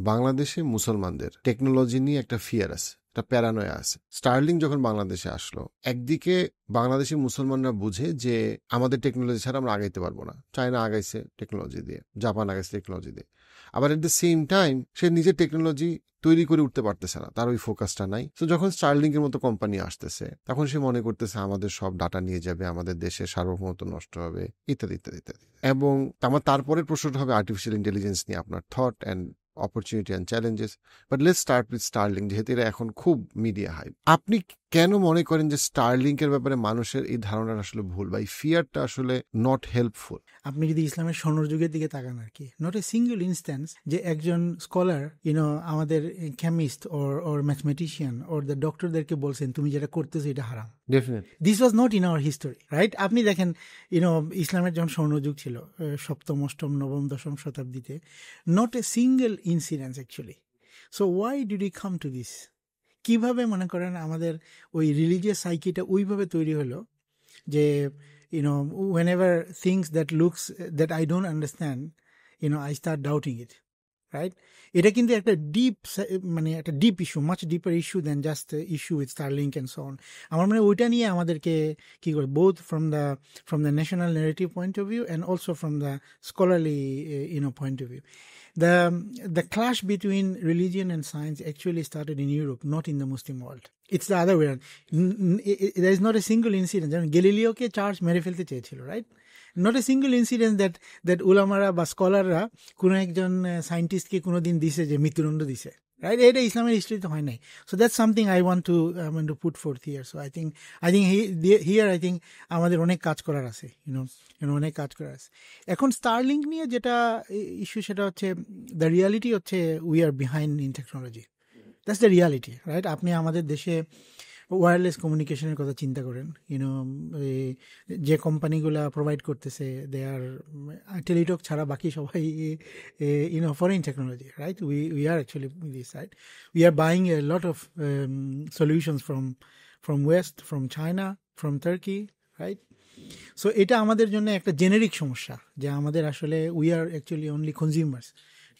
বাংলাদেশে মুসলমানদের টেকনোলজি নিয়ে একটা ফিয়ার আছে, একটা প্যারানয়া আছে। স্টারলিং যখন বাংলাদেশে আসলো, একদিকে বাংলাদেশি মুসলমানরা বুঝে যে আমাদের টেকনোলজি ছাড়া আমরা আগাইতে পারবো না। চায়না আগাইছে টেকনোলজি দিয়ে, জাপান আগাইছে টেকনোলজি দিয়ে। আবার এট দ্য সেম টাইম সে নিজের টেকনোলজি তৈরি করে উঠতে পারতেছে না, তার ওই ফোকাসটা নাই। তো যখন স্টারলিং এর মতো কোম্পানি আসতেছে, তখন সে মনে করতেছে আমাদের সব ডাটা নিয়ে যাবে, আমাদের দেশের সার্বভৌমত্ব নষ্ট হবে, ইত্যাদি ইত্যাদি ইত্যাদি। এবং আমার তারপরের প্রশ্নটা হবে আর্টিফিশিয়াল ইন্টেলিজেন্স নিয়ে আপনার thought and opportunity and challenges. But let's start with starling, যেহেতু এরা এখন খুব মিডিয়া হাইপ। আপনি কেন মনে করেন যে স্টারলিংকের ব্যাপারে মানুষের এই ধারণাটা আসলে ভুল, বা এই ফিয়ারটা আসলে নট হেল্পফুল? আপনি যদি ইসলামের স্বর্ণ যুগের দিকে তাকান আর কি, নট এ সিঙ্গল ইনস্ট্যান্স যে একজন স্কলার আমাদের chemist or mathematician or the ডক্টরদেরকে বলছেন তুমি যেটা করতেছো এটা হারাম। Definitely this was not in our history, right? আপনি দেখেন ইসলামের যখন স্বর্ণযুগ ছিল, সপ্তম অষ্টম নবম দশম শতাব্দীতে, not a single incidence actually. So why did you come to this? কিভাবে মনে করেন আমাদের ওই রিলিজিয়াস সাইকিটা ওইভাবে তৈরি হলো যে whenever things that I don't understand, I start doubting it, right? এটা কিন্তু একটা একটা deep issue, much deeper issue than just issue with Starlink and so on. আমার মনে হয় ওইটা নিয়ে আমাদেরকে কি করে, both from the national narrative point of view and also from the scholarly point of view, the clash between religion and science actually started in Europe, not in the Muslim world. It's the other way around. There is not a single incident. Galileo ke charge mere felte cheyechilo, right? Not a single incident that ulamara বা স্কলাররা কোনো একজন সায়েন্টিস্টকে কোনো দিন দিছে যে মৃত্যুদণ্ড দিছে, right? এটা ইসলামের হিস্ট্রিতে হয় নাই। So that's something I want to put fourth here. So I think আমাদের অনেক কাজ করার আছে, অনেক কাজ করার আছে। এখন স্টারলিংক নিয়ে যেটা ইস্যু, সেটা হচ্ছে দ্য রিয়ালিটি হচ্ছে we are behind in technology. That's the reality, right? আপনি আমাদের দেশে ওয়্যারলেস কমিউনিকেশনের কথা চিন্তা করেন, যে কোম্পানিগুলো প্রোভাইড করতেছে দে আর টেলিটক ছাড়া বাকি সবাই foreign technology, right? We are actually this, right? We are buying a lot of solutions from West, from China, from turkey, right? So এটা আমাদের জন্য একটা জেনেরিক সমস্যা যে আমাদের আসলে we are actually only consumers,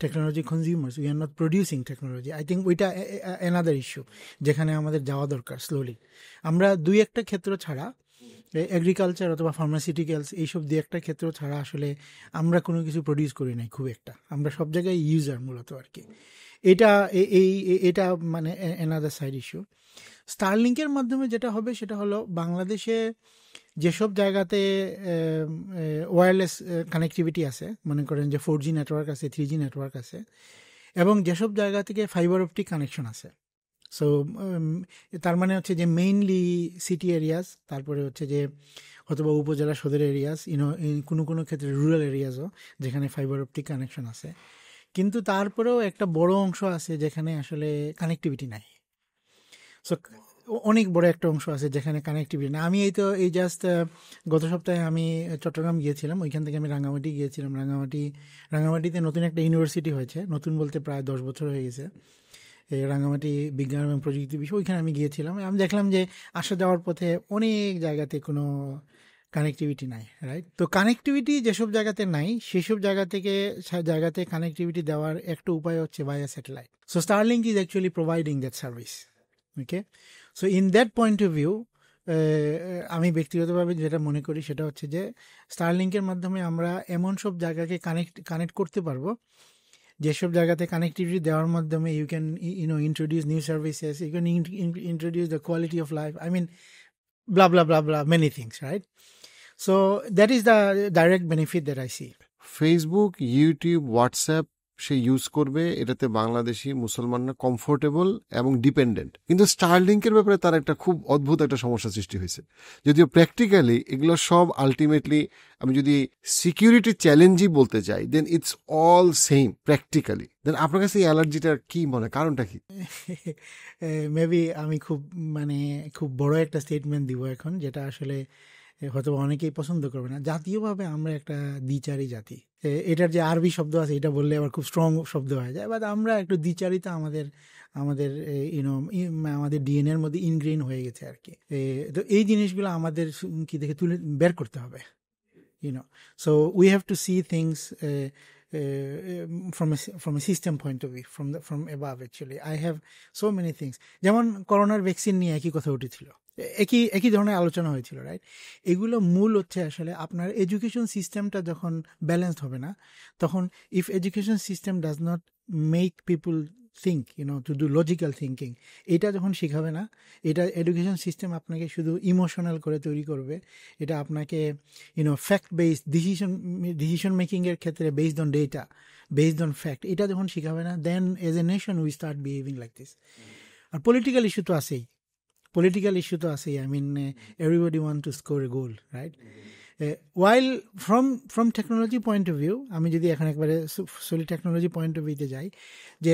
technology consumers, we are not producing technology. I think ওইটা another issue যেখানে আমাদের যাওয়া দরকার স্লোলি। আমরা দুই একটা ক্ষেত্র ছাড়া, এগ্রিকালচার অথবা ফার্মাসিউটিক্যালস, এইসব দুই একটা ক্ষেত্র ছাড়া আসলে আমরা কোনো কিছু প্রডিউস করি নাই খুব একটা। আমরা সব জায়গায় ইউজার মূলত আর কি। এটা মানে অ্যানাদার সাইড ইস্যু। স্টারলিংকের মাধ্যমে যেটা হবে সেটা হলো বাংলাদেশে যেসব জায়গাতে ওয়্যারলেস কানেক্টিভিটি আছে, মনে করেন যে 4G নেটওয়ার্ক আছে, 3G নেটওয়ার্ক আছে, এবং যেসব জায়গা থেকে ফাইবার অপটিক কানেকশন আছে। সো তার মানে হচ্ছে যে মেইনলি সিটি এরিয়াস, তারপরে হচ্ছে যে অথবা উপজেলা সদর এরিয়াস, কোনো কোনো ক্ষেত্রে রুরাল এরিয়াসও যেখানে ফাইবার অপটিক কানেকশন আছে। কিন্তু তারপরেও একটা বড় অংশ আছে যেখানে আসলে কানেক্টিভিটি নাই। সো অনেক বড় একটা অংশ আছে যেখানে কানেক্টিভিটি না। আমি এই জাস্ট গত সপ্তাহে আমি চট্টগ্রাম গিয়েছিলাম, ওইখান থেকে আমি রাঙামাটি গিয়েছিলাম। রাঙামাটিতে নতুন একটা ইউনিভার্সিটি হয়েছে, নতুন বলতে প্রায় 10 বছর হয়ে গেছে, এই রাঙামাটি বিজ্ঞান এবং প্রযুক্তি বিষয়। ওইখানে আমি গিয়েছিলাম, আমি দেখলাম যে আসা যাওয়ার পথে অনেক জায়গাতে কোনো কানেক্টিভিটি নাই, রাইট? তো কানেক্টিভিটি যেসব জায়গাতে নাই সেসব জায়গাতে কানেক্টিভিটি দেওয়ার একটা উপায় হচ্ছে via satellite. So Starlink is actually providing that service, okay? So in that point of view আমি ব্যক্তিগতভাবে যেটা মনে করি সেটা হচ্ছে যে স্টারলিংকের মাধ্যমে আমরা এমন সব জায়গাকে কানেক্ট করতে পারবো যেসব জায়গাতে কানেক্টিভিটি দেওয়ার মাধ্যমে you can introduce new services, you can introduce the quality of life, I mean blah blah blah blah, many things, right? So that is the direct benefit that I see. Facebook, YouTube, WhatsApp say use করবে, এটাতে বাংলাদেশি মুসলমানরা comfortable এবং dependent. কিন্তু স্টারলিংকের ব্যাপারে তার একটা খুব অদ্ভুত একটা সমস্যা সৃষ্টি হয়েছে। যদিও প্র্যাকটিক্যালি এগুলো সব আলটিমেটলি, আমি যদি সিকিউরিটি চ্যালেঞ্জই বলতে চাই, দেন ইটস অল সেম প্র্যাকটিক্যালি। দেন আপনার কাছে এই অ্যালার্জিটার কি মনে, কারণটা কি? মেবি আমি খুব বড় একটা স্টেটমেন্ট দিব এখন, যেটা আসলে হয়তো অনেকেই পছন্দ করবে না। জাতীয়ভাবে আমরা একটা দ্বিচারী জাতি। এটার যে আরবি শব্দ আছে এটা বললে আবার খুব স্ট্রং শব্দ হয়ে যায়, বাট আমরা একটু দ্বিচারিতা আমাদের ডিএনএর মধ্যে ইনগ্রেইন হয়ে গেছে আর কি। তো এই জিনিসগুলো আমাদের কি দেখে তুলে বের করতে হবে, so we have to see things from a system point of view, from above actually. I have so many things. যেমন করোনার ভ্যাকসিন নিয়ে একই কথা উঠেছিল, একই ধরনের আলোচনা হয়েছিল, রাইট? এগুলো মূল হচ্ছে আসলে আপনার এডুকেশন সিস্টেমটা যখন ব্যালেন্সড হবে না, তখন if education system does not make people think, to do logical thinking, এটা যখন শেখাবে না, এটা এডুকেশন সিস্টেম আপনাকে শুধু ইমোশনাল করে তৈরি করবে, এটা আপনাকে ফ্যাক্ট বেসড ডিসিশন মেকিংয়ের ক্ষেত্রে based on data, based on fact, এটা যখন শেখাবে না, then as a nation we start behaving like this. আর পলিটিক্যাল ইস্যু তো আছেই, I mean, everybody want to score a goal, right? While from technology point of view, আমি যদি এখন একবারে সলি টেকনোলজি পয়েন্ট অফ ভিউতে যাই, যে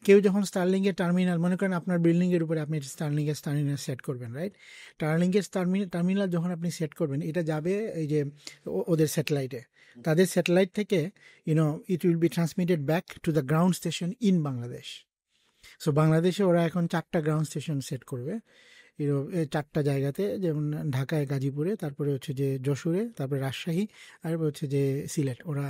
কেউ যখন স্টারলিংকের টার্মিনাল, মনে করেন আপনার বিল্ডিংয়ের উপরে আপনি স্টারলিংকের টার্মিনাল সেট করবেন, রাইট? স্টারলিংকের টার্মিনাল যখন আপনি সেট করবেন, এটা যাবে এই যে ওদের স্যাটেলাইটে, তাদের স্যাটেলাইট থেকে it will be transmitted back to the ground station in Bangladesh. So বাংলাদেশে ওরা এখন 4টা গ্রাউন্ড স্টেশন সেট করবে, 4টা জায়গাতে, যেমন ঢাকায়, গাজীপুরে, তারপরে হচ্ছে যে যশোরে, তারপরে রাজশাহী, আর হচ্ছে যে সিলেট। ওরা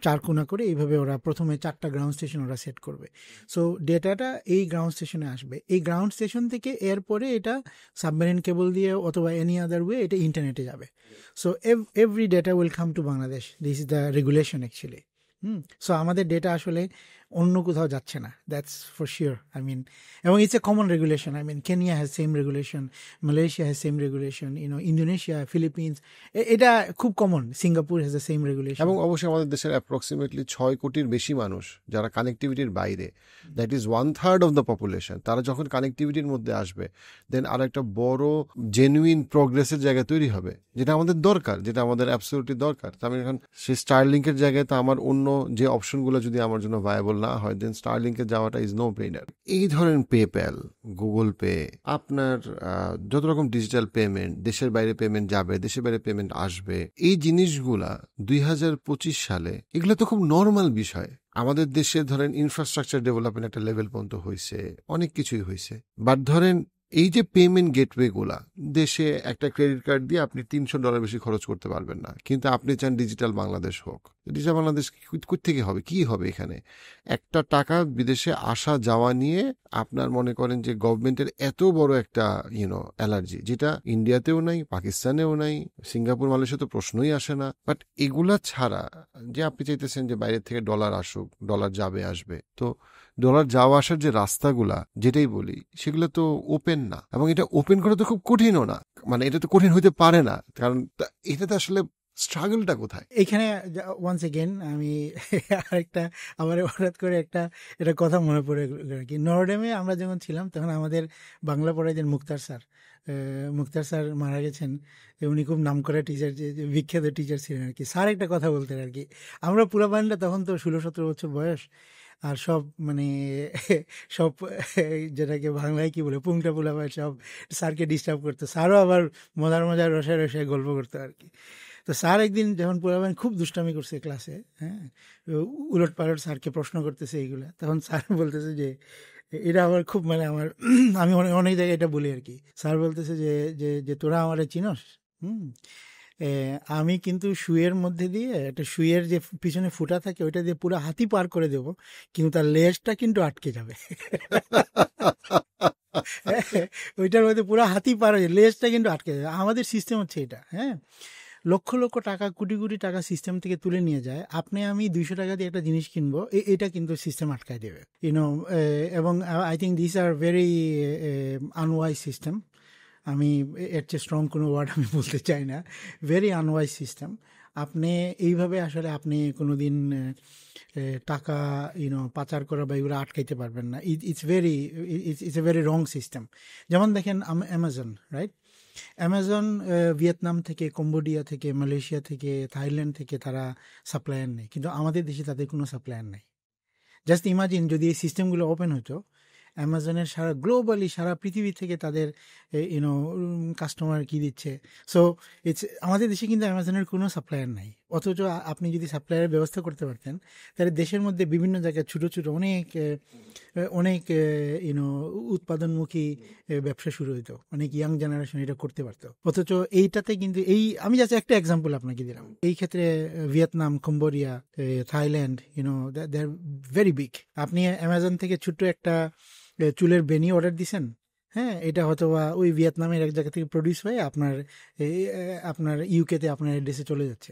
4 কোণা করে এইভাবে ওরা প্রথমে 4টা গ্রাউন্ড স্টেশন ওরা সেট করবে। সো ডেটাটা এই গ্রাউন্ড স্টেশনে আসবে, এই গ্রাউন্ড স্টেশন থেকে এরপরে এটা সাবমেরিন কেবল দিয়ে অথবা এনি আদার ওয়ে এটা ইন্টারনেটে যাবে। So every data will come to Bangladesh, this is the regulation actually. So আমাদের ডেটা আসলে অন্য কোথাও যাচ্ছে না, that's for sure. I mean, এবং it's a common regulation. I mean, Kenya has same regulation, Malaysia has same regulation, Indonesia, Philippines, এটা খুব common. Singapore has the same regulation. এবং অবশ্যই আমাদের দেশের অ্যাপ্রক্সিমেটলি 6 কোটির বেশি মানুষ যারা কানেক্টিভিটির বাইরে, that is 1/3 of the population. তারা যখন কানেক্টিভিটির মধ্যে আসবে, দেন আর একটা বড় জেনুইন প্রোগ্রেসের জায়গা তৈরি হবে, যেটা আমাদের দরকার, যেটা আমাদের অ্যাবসলিউটলি দরকার। তো আমি এখন সেই স্টারলিংকের জায়গায় তো আমার অন্য যে অপশনগুলো যদি আমার জন্য ভায়াবল না হয়, দেন স্টারলিংকে যাওয়াটা ইজ নো ব্রেইনার। এই ধরেন পেপ্যাল, গুগল পে, আপনার যত রকম ডিজিটাল পেমেন্ট, দেশের বাইরে পেমেন্ট যাবে, দেশের বাইরে পেমেন্ট আসবে, এই জিনিসগুলা 2025 সালে এগুলো তো খুব নর্মাল বিষয়। আমাদের দেশে ধরেন ইনফ্রাস্ট্রাকচার ডেভেলপমেন্ট একটা লেভেল পর্যন্ত হয়েছে, অনেক কিছুই হয়েছে, বাট ধরেন এই যে পেমেন্ট গেটওয়ে গুলা, দেশে একটা ক্রেডিট কার্ড দিয়ে আপনি $300 বেশি খরচ করতে পারবেন না, কিন্তু আপনি চান ডিজিটাল বাংলাদেশ হোক। ডিজিটাল বাংলাদেশ থেকে হবে, কি হবে? এখানে একটা টাকা বিদেশে আসা যাওয়া নিয়ে আপনার মনে করেন যে গভর্নমেন্টের এত বড় একটা অ্যালার্জি, যেটা ইন্ডিয়াতেও নাই, পাকিস্তানেও নাই, সিঙ্গাপুর, মালয়েশিয়া তো প্রশ্নই আসে না। বাট এগুলা ছাড়া যে আপনি চাইতেছেন যে বাইরে থেকে ডলার আসুক, ডলার যাবে আসবে, তো ডলার যাওয়া আসার যে রাস্তাগুলা, যেটাই বলি, সেগুলো তো ওপেন না, এবং এটা ওপেন করা তো খুব কঠিনও না। মানে এটা তো কঠিন হইতে পারে না, কারণ এটাতে আসলে স্ট্রাগলটা কোথায়? এখানে ওয়ান্স এগেন আমি আরেকটা আবার হঠাৎ করে এটা কথা মনে পড়ে আর কি। নরডেমে আমরা যখন ছিলাম তখন আমাদের বাংলা পড়াইতেন মুক্তার স্যার মারা গেছেন। উনি খুব নাম করা টিচার, যে বিখ্যাত টিচার ছিলেন আর কি। স্যার একটা কথা বলতেন আর কি, আমরা পুরা বান্ডা তখন তো 16-17 বছর বয়স, আর সব সব যেটাকে বাংলায় কি বলে পুংটা পোলাপায় সব স্যারকে ডিস্টার্ব করতো। স্যারও আবার মজার রসায় গল্প করতো আর কি। তো স্যার একদিন যখন পোলাপান খুব দুষ্টামি করছে ক্লাসে, হ্যাঁ, উলট পালট স্যারকে প্রশ্ন করতেছে এইগুলা, তখন স্যার বলতেছে যে এটা আবার খুব আমার আমি অনেক জায়গায় এটা বলি আর কি। স্যার বলতেছে যে তোরা আমারে চিনস, আমি কিন্তু শুয়ের মধ্যে দিয়ে একটা শুয়ের যে পিছনে ফুটা থাকে ওইটা দিয়ে পুরো হাতি পার করে দেব, কিন্তু তার লেজটা কিন্তু আটকে যাবে। ওইটার মধ্যে পুরো হাতি পার হয়ে লেজটা কিন্তু আটকে যাবে। আমাদের সিস্টেম হচ্ছে এটা, হ্যাঁ, লক্ষ টাকা, কোটি টাকা সিস্টেম থেকে তুলে নিয়ে যায়। আপনি আমি 200 টাকা দিয়ে একটা জিনিস কিনবো, এটা কিন্তু সিস্টেম আটকায় দেবে, এবং I think this are very unwise system. আমি এর চেয়ে স্ট্রং কোনো ওয়ার্ড আমি বলতে চাই না, ভেরি আনওয়াইজ সিস্টেম। আপনি এইভাবে আসলে আপনি কোনোদিন টাকা পাচার করা বা এগুলো আটকাইতে পারবেন না। It's a very wrong system. যেমন দেখেন অ্যামাজন, রাইট? অ্যামাজন ভিয়েতনাম থেকে, কম্বোডিয়া থেকে, মালয়েশিয়া থেকে, থাইল্যান্ড থেকে তারা সাপ্লায়ার নেই, কিন্তু আমাদের দেশে তাদের কোনো সাপ্লায়ার নেই। জাস্ট ইমাজিন যদি এই সিস্টেমগুলো ওপেন হতো, অ্যামাজনের গ্লোবালি সারা পৃথিবী থেকে তাদের কাস্টমার কি দিচ্ছে। সো আমাদের দেশে কিন্তু অ্যামাজনের কোনো সাপ্লায়ার নাই। অথচ আপনি যদি সাপ্লাইয়ের ব্যবস্থা করতে পারতেন তাহলে দেশের মধ্যে বিভিন্ন জায়গায় ছোট ছোট অনেক উৎপাদনমুখী ব্যবসা শুরু হইতো, অনেক ইয়াং জেনারেশন এটা করতে পারতো। অথচ এইটাতে কিন্তু আমি জাস্ট একটা এক্সাম্পল আপনাকে দিলাম, এই ক্ষেত্রে Vietnam, Cambodia, Thailand, they are very big. আপনি অ্যামাজন থেকে ছোট্ট একটা চুলের বেনি অর্ডার দিছেন, হ্যাঁ, এটা হয়তো বা ওই ভিয়েতনামের এক জায়গা থেকে প্রডিউস হয়ে আপনার ইউকেতে আপনার এড্রেসে চলে যাচ্ছে।